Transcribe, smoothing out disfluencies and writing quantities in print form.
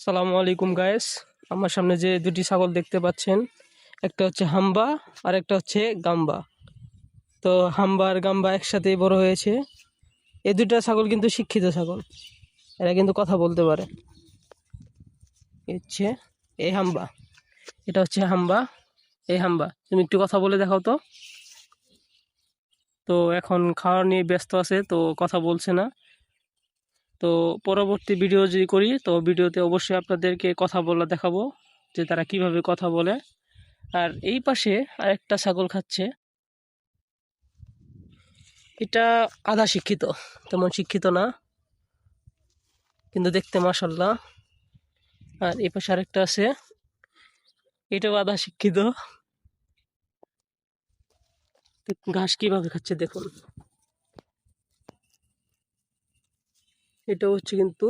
সালামু আলাইকুম গায়েস। আমার সামনে যে দুটি ছাগল দেখতে পাচ্ছেন, একটা হচ্ছে হাম্বা আর একটা হচ্ছে গাম্বা। তো হাম্বা আর গাম্বা একসাথেই বড় হয়েছে। এই দুটা ছাগল কিন্তু শিক্ষিত ছাগল, এরা কিন্তু কথা বলতে পারে। এই হচ্ছে এই হাম্বা, এটা হচ্ছে হাম্বা। এই হাম্বা, তুমি একটু কথা বলে দেখাও তো। তো এখন খাওয়া নিয়ে ব্যস্ত আছে, তো কথা বলছে না। তো পরবর্তী ভিডিও যদি করি, তো ভিডিওতে অবশ্যই আপনাদেরকে কথা বলা দেখাবো যে তারা কিভাবে কথা বলে। আর এই পাশে আরেকটা ছাগল খাচ্ছে, এটা আধা শিক্ষিত, তেমন শিক্ষিত না, কিন্তু দেখতে মাশাল্লাহ। আর এই পাশে আরেকটা আছে, এটাও আধা শিক্ষিত। ঘাস কিভাবে খাচ্ছে দেখুন। এটা হচ্ছে কিন্তু